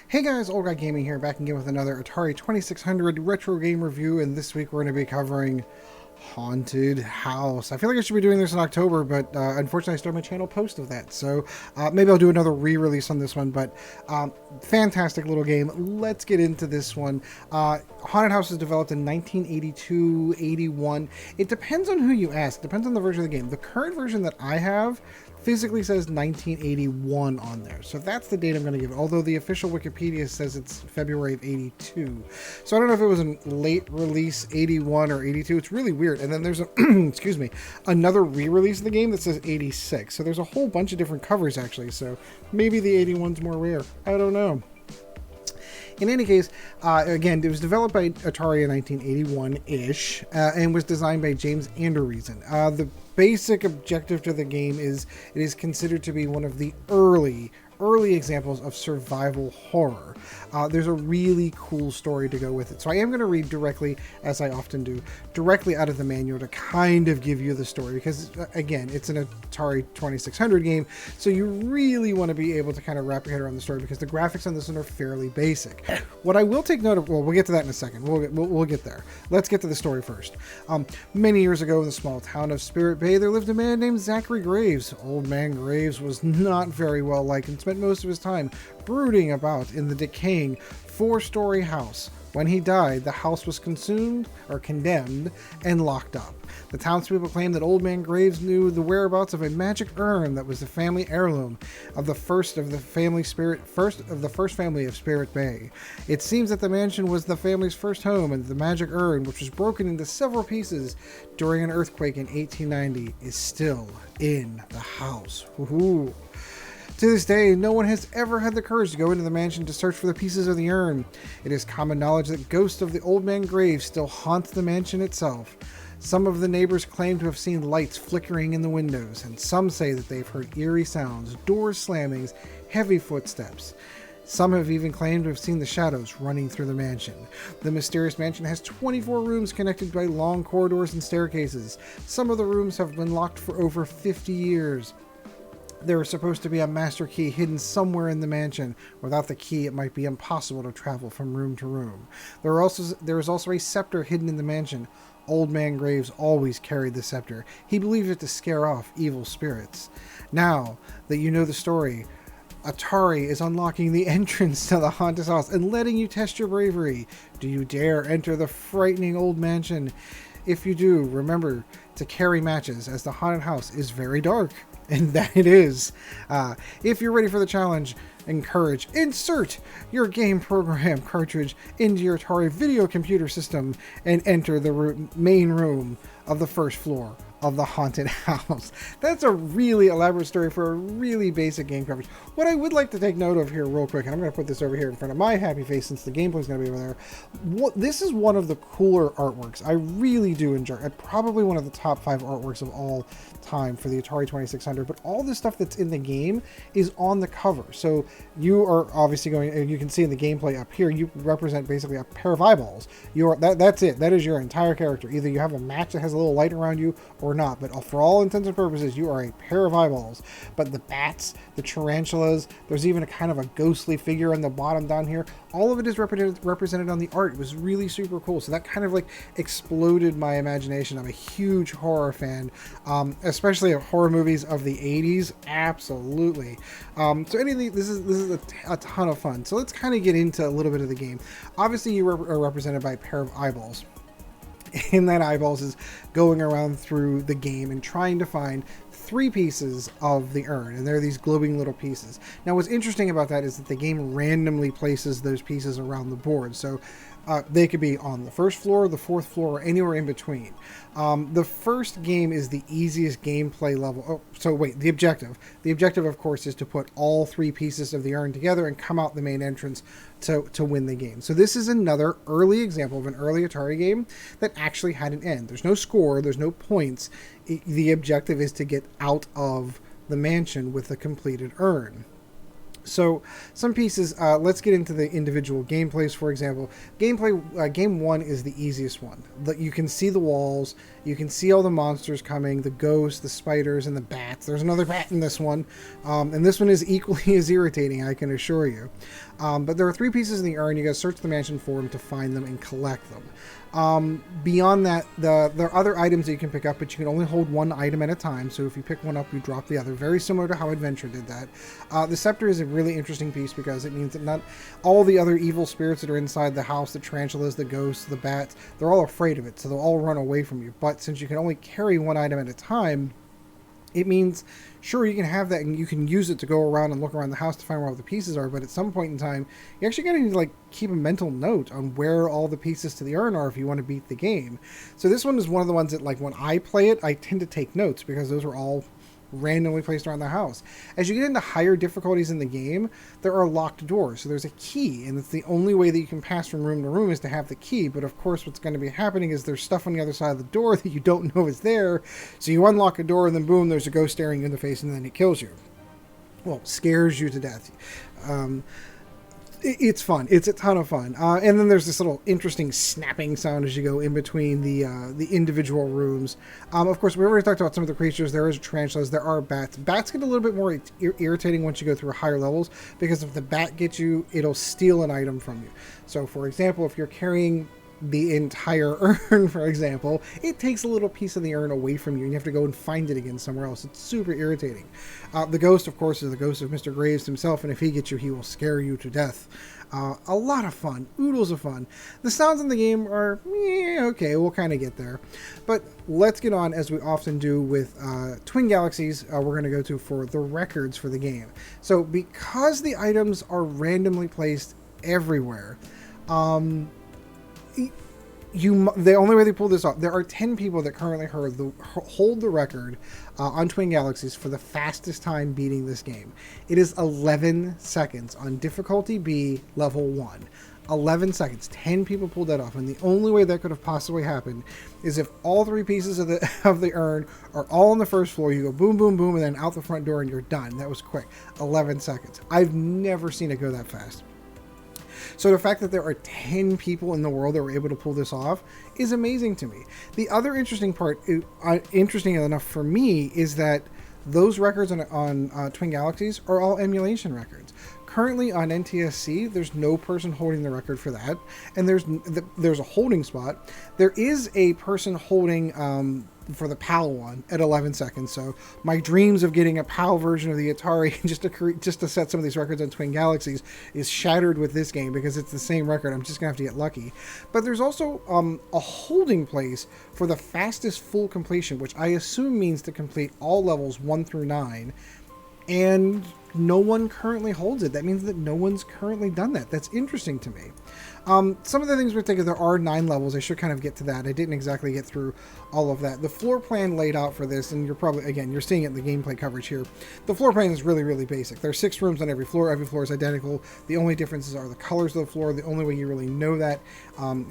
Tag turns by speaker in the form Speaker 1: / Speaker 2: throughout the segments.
Speaker 1: Hey guys, Old Guy Gaming here, back again with another Atari 2600 retro game review, and this week we're going to be covering Haunted House. I feel like I should be doing this in October, but unfortunately I started my channel post of that, so maybe I'll do another re-release on this one, but fantastic little game. Let's get into this one. Haunted House was developed in 1982, 81. It depends on who you ask. It depends on the version of the game. The current version that I have physically says 1981 on there, so that's the date I'm going to give it, although the official Wikipedia says it's February of 82. So I don't know if it was a late release 81 or 82. It's really weird. And then there's a excuse me, another re-release of the game that says 86, so there's a whole bunch of different covers actually, so maybe the 81's more rare. I don't know. In any case, again, it was developed by Atari in 1981-ish and was designed by James Anderson. The basic objective to the game is it is considered to be one of the early examples of survival horror. There's a really cool story to go with it. So I am going to read directly, as I often do, directly out of the manual to kind of give you the story because, again, it's an Atari 2600 game, so you really want to be able to kind of wrap your head around the story because the graphics on this one are fairly basic. What I will take note of, well, we'll get to that in a second. We'll get there. Let's get to the story first. Many years ago in the small town of Spirit Bay, there lived a man named Zachary Graves. Old man Graves was not very well liked and spent most of his time brooding about in the decaying four-story house. When he died, the house was consumed or condemned and locked up. The townspeople claimed that Old Man Graves knew the whereabouts of a magic urn that was the family heirloom of the first family of Spirit Bay. It seems that the mansion was the family's first home, and the magic urn, which was broken into several pieces during an earthquake in 1890, is still in the house. Woohoo! To this day, no one has ever had the courage to go into the mansion to search for the pieces of the urn. It is common knowledge that ghosts of the Old Man Graves still haunt the mansion itself. Some of the neighbors claim to have seen lights flickering in the windows, and some say that they've heard eerie sounds, doors slammings, heavy footsteps. Some have even claimed to have seen the shadows running through the mansion. The mysterious mansion has 24 rooms connected by long corridors and staircases. Some of the rooms have been locked for over 50 years. There is supposed to be a master key hidden somewhere in the mansion. Without the key, it might be impossible to travel from room to room. There is also a scepter hidden in the mansion. Old Man Graves always carried the scepter. He believed it to scare off evil spirits. Now that you know the story, Atari is unlocking the entrance to the haunted house and letting you test your bravery. Do you dare enter the frightening old mansion? If you do, remember to carry matches, as the haunted house is very dark. And that it is. If you're ready for the challenge, insert your game program cartridge into your Atari video computer system and enter the main room of the first floor of the haunted house. That's a really elaborate story for a really basic game coverage. What I would like to take note of here real quick, and I'm going to put this over here in front of my happy face since the gameplay is going to be over there. This is one of the cooler artworks. I really do enjoy it. Probably one of the top 5 artworks of all time for the Atari 2600, but all the stuff that's in the game is on the cover. So you are obviously going, and you can see in the gameplay up here, you represent basically a pair of eyeballs. That's it. That is your entire character. Either you have a match that has a little light around you or not, but for all intents and purposes, you are a pair of eyeballs. But the bats, the tarantulas, there's even a kind of a ghostly figure on the bottom down here. All of it is represented on the art. It was really super cool. So that kind of like exploded my imagination. I'm a huge horror fan, especially of horror movies of the 80s. Absolutely. So anything, this is a ton of fun. So let's kind of get into a little bit of the game. Obviously, you are represented by a pair of eyeballs. And that eyeballs is going around through the game and trying to find 3 pieces of the urn, and they're these glowing little pieces. Now what's interesting about that is that the game randomly places those pieces around the board, so they could be on the first floor, the 4th floor, or anywhere in between. The first game is the easiest gameplay level. Oh, so wait, the objective. The objective, of course, is to put all 3 pieces of the urn together and come out the main entrance to win the game. So this is another early example of an early Atari game that actually had an end. There's no score, there's no points. The objective is to get out of the mansion with a completed urn. So some pieces, let's get into the individual gameplays. For example, game 1 is the easiest one. You can see the walls You can see all the monsters coming, the ghosts, the spiders, and the bats. There's another bat in this one, and this one is equally as irritating, I can assure you. But there are 3 pieces in the urn. You got to search the mansion for them to find them and collect them. Beyond that, there are other items that you can pick up, but you can only hold 1 item at a time. So if you pick one up, you drop the other. Very similar to how Adventure did that. The scepter is a really interesting piece because it means that not all the other evil spirits that are inside the house, the tarantulas, the ghosts, the bats, they're all afraid of it. So they'll all run away from you. But since you can only carry 1 item at a time, it means, sure, you can have that and you can use it to go around and look around the house to find where all the pieces are, but at some point in time, you actually got to need to like keep a mental note on where all the pieces to the urn are if you want to beat the game. So this one is one of the ones that, like, when I play it, I tend to take notes because those are all randomly placed around the house. As you get into higher difficulties in the game, there are locked doors. So there's a key, and it's the only way that you can pass from room to room is to have the key. But of course, what's going to be happening is there's stuff on the other side of the door that you don't know is there. So you unlock a door, and then boom, there's a ghost staring you in the face, and then it kills you. Well, scares you to death. It's fun. It's a ton of fun. And then there's this little interesting snapping sound as you go in between the individual rooms. Of course, we already talked about some of the creatures. There is tarantulas. There are bats. Bats get a little bit more irritating once you go through higher levels because if the bat gets you, it'll steal an item from you. So, for example, if you're carrying the entire urn, for example, it takes a little piece of the urn away from you and you have to go and find it again somewhere else. It's super irritating. The ghost, of course, is the ghost of Mr. Graves himself, and if he gets you, he will scare you to death. A lot of fun. Oodles of fun. The sounds in the game are, okay, we'll kind of get there. But let's get on, as we often do with Twin Galaxies, we're going to go to for the records for the game. So because the items are randomly placed everywhere, the only way they pull this off, there are 10 people that currently hold the record on Twin Galaxies for the fastest time beating this game. It is 11 seconds on difficulty B, level 1. 11 seconds. 10 people pulled that off, and the only way that could have possibly happened is if all 3 pieces of the urn are all on the first floor. You go boom, boom, boom, and then out the front door, and you're done. That was quick. 11 seconds. I've never seen it go that fast. So the fact that there are 10 people in the world that were able to pull this off is amazing to me. The other interesting part, interesting enough for me, is that those records on Twin Galaxies are all emulation records. Currently on NTSC, there's no person holding the record for that, and there's a holding spot. There is a person holding for the PAL one at 11 seconds. So my dreams of getting a PAL version of the Atari just to set some of these records on Twin Galaxies is shattered with this game because it's the same record. I'm just gonna have to get lucky. But there's also a holding place for the fastest full completion, which I assume means to complete all levels 1 through 9, and no one currently holds it. That means that no one's currently done that. That's interesting to me. Some of the things we're thinking, there are 9 levels. I should kind of get to that. I didn't exactly get through all of that. The floor plan laid out for this, and you're probably, again, you're seeing it in the gameplay coverage here. The floor plan is really, really basic. There are 6 rooms on every floor. Every floor is identical. The only differences are the colors of the floor. The only way you really know that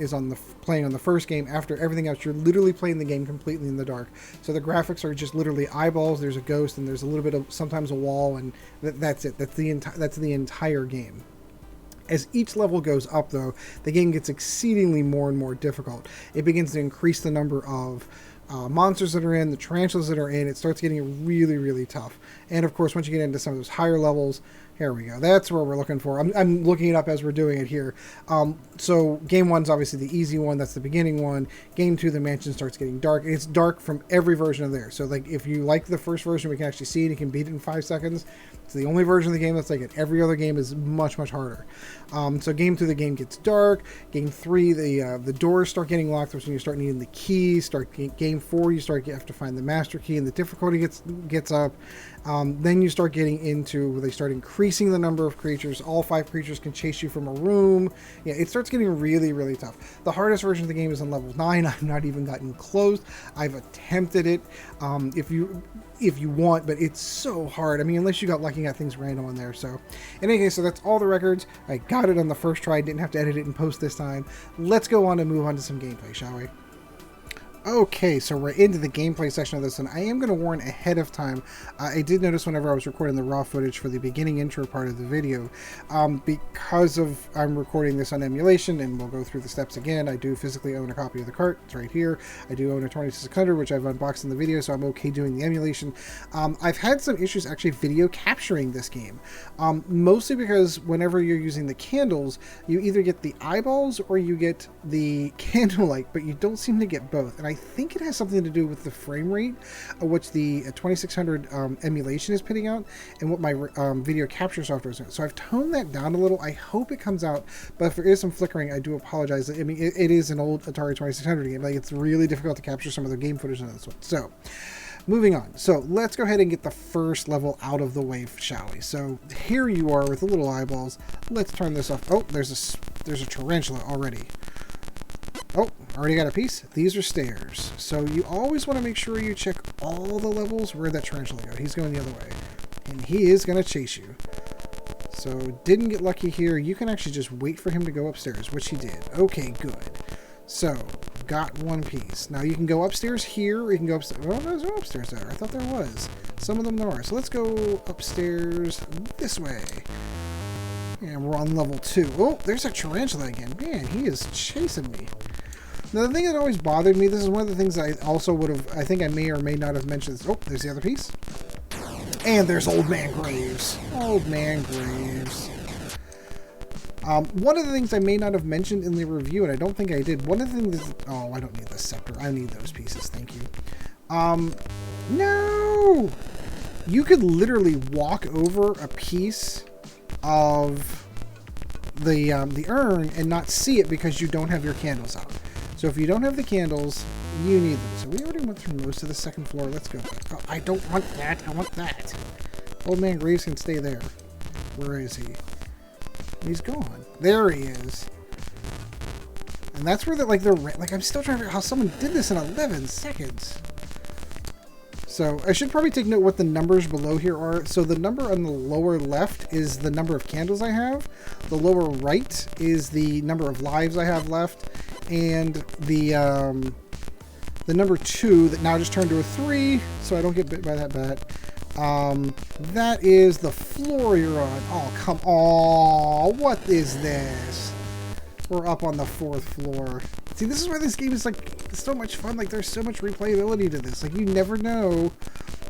Speaker 1: is on playing on the first game. After everything else, you're literally playing the game completely in the dark. So the graphics are just literally eyeballs. There's a ghost, and there's a little bit of sometimes a wall, and that's it. That's the entire game. As each level goes up, though, the game gets exceedingly more and more difficult. It begins to increase the number of monsters that are in, the tarantulas that are in. It starts getting really, really tough. And of course, once you get into some of those higher levels, here we go. That's where we're looking for. I'm looking it up as we're doing it here. So game 1's obviously the easy one. That's the beginning one. Game 2, the mansion starts getting dark. It's dark from every version of there. So like if you like the first version, we can actually see it. You can beat it in 5 seconds. It's the only version of the game that's like it. Every other game is much, much harder. So game 2, the game gets dark. Game 3, the doors start getting locked. That's when you start needing the keys. Game 4, you have to find the master key, and the difficulty gets up. Then you start getting into where they start increasing the number of creatures. All 5 creatures can chase you from a room. Yeah, it starts getting really, really tough. The hardest version of the game is on level 9. I've not even gotten close. I've attempted it if you want, but it's so hard. I mean, unless you got lucky, got things random on there. So in any case, so that's all the records. I got it on the first try. Didn't have to edit it and post this time. Let's go on and move on to some gameplay, shall we? Okay, so we're into the gameplay section of this, and I am going to warn ahead of time. I did notice whenever I was recording the raw footage for the beginning intro part of the video, because of I'm recording this on emulation, and we'll go through the steps again. I do physically own a copy of the cart. It's right here. I do own a 2600, which I've unboxed in the video, so I'm okay doing the emulation. I've had some issues actually video capturing this game, mostly because whenever you're using the candles, you either get the eyeballs or you get the candlelight, but you don't seem to get both. And I think it has something to do with the frame rate, which the 2600 emulation is putting out, and what my video capture software is doing. So I've toned that down a little. I hope it comes out, but if there is some flickering, I do apologize. I mean, it is an old Atari 2600 game. Like, it's really difficult to capture some of the game footage on this one. So, moving on. So let's go ahead and get the first level out of the way, shall we? So here you are with the little eyeballs. Let's turn this off. Oh, there's a tarantula already. Oh, already got a piece. These are stairs. So you always want to make sure you check all the levels. Where'd that tarantula go? He's going the other way. And he is going to chase you. So didn't get lucky here. You can actually just wait for him to go upstairs, which he did. Okay, good. So, got one piece. Now you can go upstairs here, or you can go upstairs. Well, there's no upstairs there. I thought there was. Some of them there are. So let's go upstairs this way. And we're on level 2. Oh, there's a tarantula again. Man, he is chasing me. Now, the thing that always bothered me, this is one of the things I also would have, I think I may or may not have mentioned this. Oh, there's the other piece. And there's Old Man Graves. Old Man Graves. One of the things I may not have mentioned in the review, and I don't think I did, one of the things is, oh, I don't need the scepter. I need those pieces. Thank you. No! You could literally walk over a piece of the urn and not see it because you don't have your candles out. So if you don't have the candles, you need them. So we already went through most of the second floor. Let's go. Oh, I don't want that. I want that. Old Man Graves can stay there. Where is he? He's gone. There he is. And that's where I'm still trying to figure out how someone did this in 11 seconds. So I should probably take note what the numbers below here are. So the number on the lower left is the number of candles I have. The lower right is the number of lives I have left. And the number 2 that now just turned to a 3, so I don't get bit by that bat. That is the floor you're on. Oh, come on. What is this? We're up on the 4th floor. See, this is why this game is, like, so much fun. Like, there's so much replayability to this. Like, you never know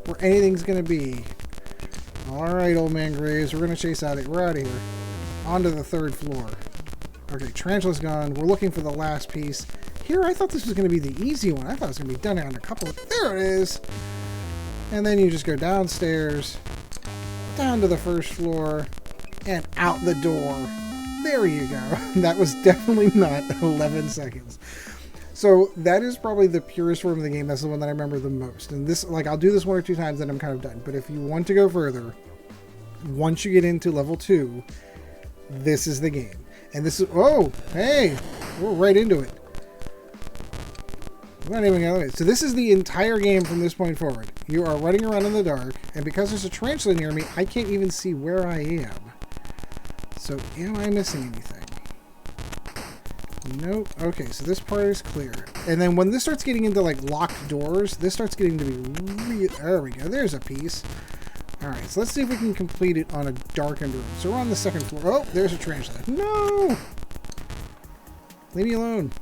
Speaker 1: where anything's going to be. Alright, Old Man Graves. We're going to chase out it. We're out of here. On to the 3rd floor. Okay, tarantula's gone. We're looking for the last piece. Here, I thought this was going to be the easy one. I thought it was going to be done on a couple of... There it is! And then you just go downstairs, down to the 1st floor, and out the door. There you go. That was definitely not 11 seconds. So that is probably the purest form of the game. That's the one that I remember the most. And this, like, I'll do this 1 or 2 times, then I'm kind of done. But if you want to go further, once you get into level 2, this is the game. And this is... Oh, hey! We're right into it. I'm not even gonna wait. So this is the entire game from this point forward. You are running around in the dark, and because there's a tarantula near me, I can't even see where I am. So, am I missing anything? Nope. Okay, so this part is clear. And then when this starts getting into, like, locked doors, this starts getting to be real... There we go. There's a piece. Alright, so let's see if we can complete it on a darkened room. So we're on the 2nd floor. Oh, there's a tarantula. No! Leave me alone.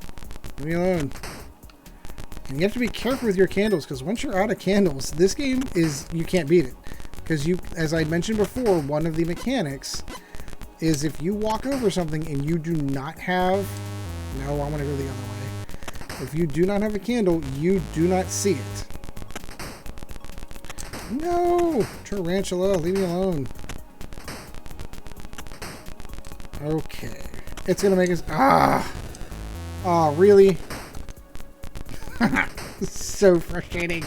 Speaker 1: Leave me alone. And you have to be careful with your candles, because once you're out of candles, this game is... You can't beat it. Because you, as I mentioned before, one of the mechanics is if you walk over something and you do not have... No, I want to go the other way. If you do not have a candle, you do not see it. No! Tarantula, leave me alone. Okay. It's gonna make us... Ah! Oh, really? So frustrating.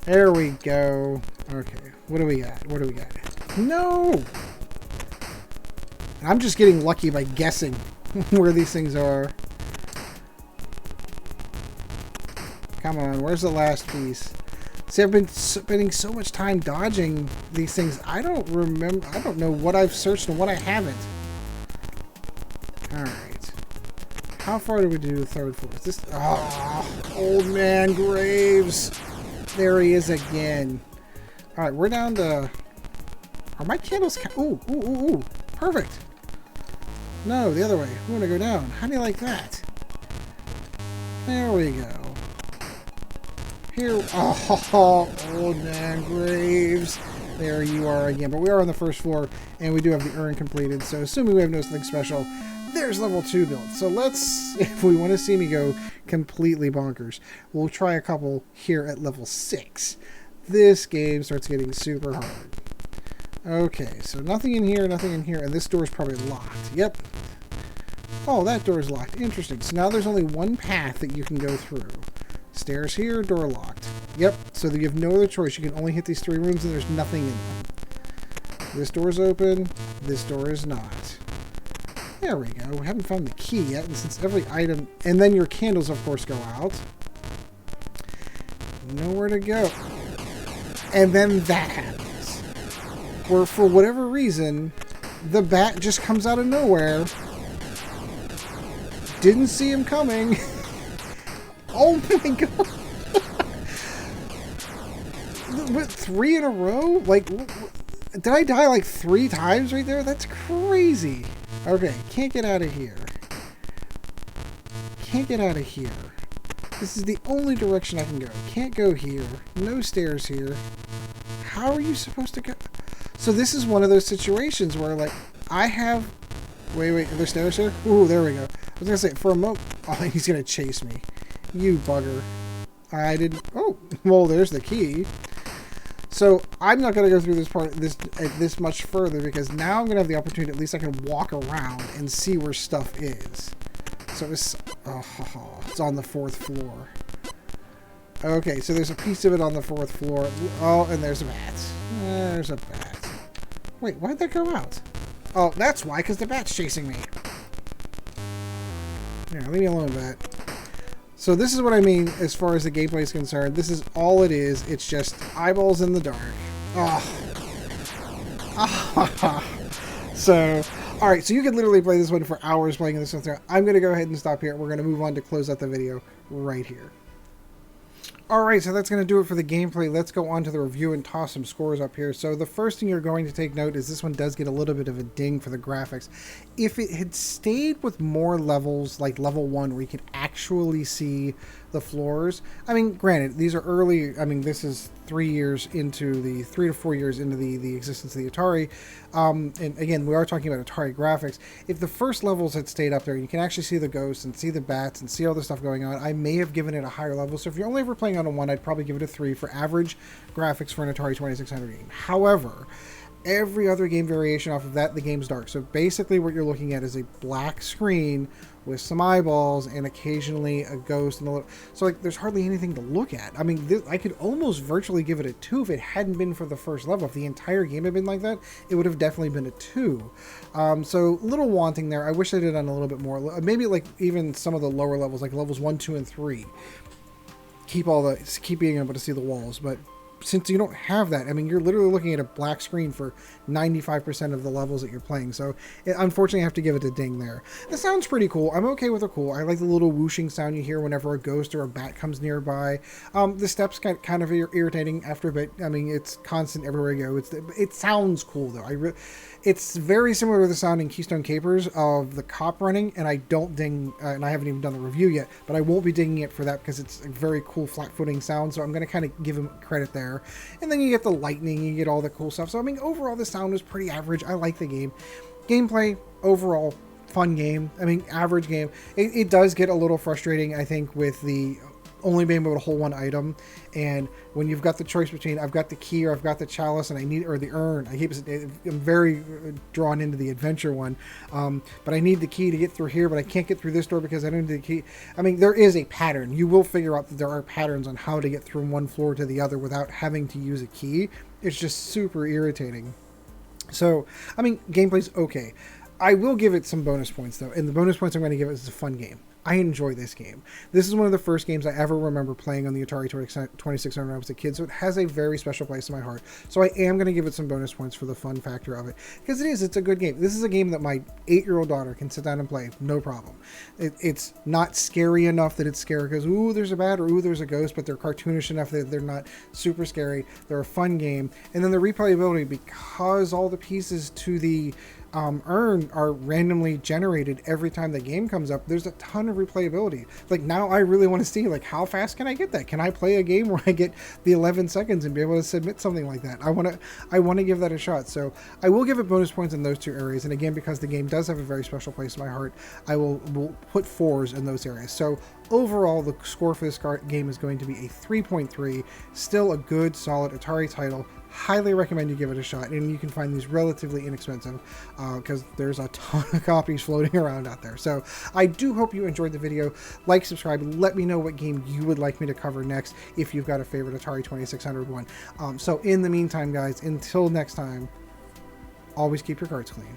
Speaker 1: There we go. Okay. What do we got? What do we got? No! I'm just getting lucky by guessing where these things are. Come on, where's the last piece? See, I've been spending so much time dodging these things. I don't remember. I don't know what I've searched and what I haven't. Alright. How far do we do the third floor? Is this... Oh, old man Graves. There he is again. Alright, we're down to... Are my candles... Ooh, ooh, ooh, ooh. Perfect. No, the other way. We want to go down. How do you like that? There we go. Here... Oh, old man Graves. There you are again. But we are on the first floor, and we do have the urn completed. So, assuming we have nothing special, there's level 2 built. So let's, if we want to see me go completely bonkers, we'll try a couple here at level 6. This game starts getting super hard. Okay, so nothing in here, and this door is probably locked. Yep. Oh, that door is locked. Interesting. So now there's only one path that you can go through. Stairs here, door locked. Yep, so that you have no other choice. You can only hit these 3 rooms and there's nothing in them. This door's open. This door is not. There we go. We haven't found the key yet, and since every item... And then your candles, of course, go out. Nowhere to go. And then that happens. Where, for whatever reason, the bat just comes out of nowhere. Didn't see him coming. Oh my god. What, 3 in a row? Like, did I die like 3 times right there? That's crazy. Okay, can't get out of here. Can't get out of here. This is the only direction I can go. Can't go here. No stairs here. How are you supposed to go? So this is one of those situations where, like, I have... Wait, are there stairs here? Ooh, there we go. I was going to say, for a moment... Oh, he's going to chase me. You bugger. I didn't... Oh, well, there's the key. So I'm not going to go through this part this much further because now I'm going to have the opportunity, at least I can walk around and see where stuff is. So it's on the 4th floor. Okay, so there's a piece of it on the 4th floor. Oh, and there's a bat. There's a bat. Wait, why'd that go out? Oh, that's why, because the bat's chasing me. Yeah, leave me alone, bat. So this is what I mean as far as the gameplay is concerned. This is all it is. It's just eyeballs in the dark. So, alright, so you could literally play this one for hours playing this one through. I'm going to go ahead and stop here. We're going to move on to close out the video right here. Alright, so that's going to do it for the gameplay. Let's go on to the review and toss some scores up here. So the first thing you're going to take note is this one does get a little bit of a ding for the graphics. If it had stayed with more levels, like level 1, where you could actually see the floors. I mean, granted, these are early, I mean, this is 3 to 4 years into the existence of the Atari. And again, we are talking about Atari graphics. If the first levels had stayed up there, you can actually see the ghosts and see the bats and see all the stuff going on. I may have given it a higher level. So if you're only ever playing on a 1, I'd probably give it a 3 for average graphics for an Atari 2600 game. However, every other game variation off of that, the game's dark. So basically what you're looking at is a black screen with some eyeballs and occasionally a ghost and a little... So like there's hardly anything to look at. I mean, I could almost virtually give it a 2 if it hadn't been for the first level. If the entire game had been like that, it would have definitely been a 2. So a little wanting there. I wish I did done a little bit more. Maybe like even some of the lower levels, like levels 1, 2, and 3. Keep being able to see the walls, but since you don't have that, I mean, you're literally looking at a black screen for 95% of the levels that you're playing. So, unfortunately, I have to give it a ding there. The sound's pretty cool. I'm okay with the cool. I like the little whooshing sound you hear whenever a ghost or a bat comes nearby. The steps kind of irritating after a bit. I mean, it's constant everywhere you go. It sounds cool, though. It's very similar to the sound in Keystone Capers of the cop running, and I don't ding, and I haven't even done the review yet, but I won't be dinging it for that because it's a very cool flat-footing sound, so I'm going to kind of give him credit there. And then you get the lightning, you get all the cool stuff. So, I mean, overall, the sound is pretty average. I like the game. Gameplay, overall, fun game. I mean, average game. It does get a little frustrating, I think, with the only being able to hold one item, and when you've got the choice between I've got the key or I've got the chalice and I need, or the urn, I'm very drawn into the adventure one, but I need the key to get through here, but I can't get through this door because I don't need the key. I mean, there is a pattern. You will figure out that there are patterns on how to get from one floor to the other without having to use a key. It's just super irritating. So, I mean, gameplay's okay. I will give it some bonus points, though, and the bonus points I'm going to give it is a fun game. I enjoy this game. This is one of the first games I ever remember playing on the Atari 2600 when I was a kid, so it has a very special place in my heart. So I am going to give it some bonus points for the fun factor of it, because it's a good game. This is a game that my 8-year-old daughter can sit down and play, no problem. It's not scary enough that it's scary because, ooh, there's a bat or ooh, there's a ghost, but they're cartoonish enough that they're not super scary. They're a fun game. And then the replayability, because all the pieces to the urn are randomly generated every time the game comes up, there's a ton of replayability. Like, now I really want to see, like, how fast can I get that? Can I play a game where I get the 11 seconds and be able to submit something like that? I want to give that a shot. So I will give it bonus points in those two areas. And again, because the game does have a very special place in my heart, I will put 4s in those areas. So overall, the score for this game is going to be a 3.3. Still a good, solid Atari title. Highly recommend you give it a shot, and you can find these relatively inexpensive because there's a ton of copies floating around out there. So I do hope you enjoyed the video. Like, subscribe, let me know what game you would like me to cover next if you've got a favorite Atari 2600 one. So in the meantime, guys, until next time, always keep your cards clean.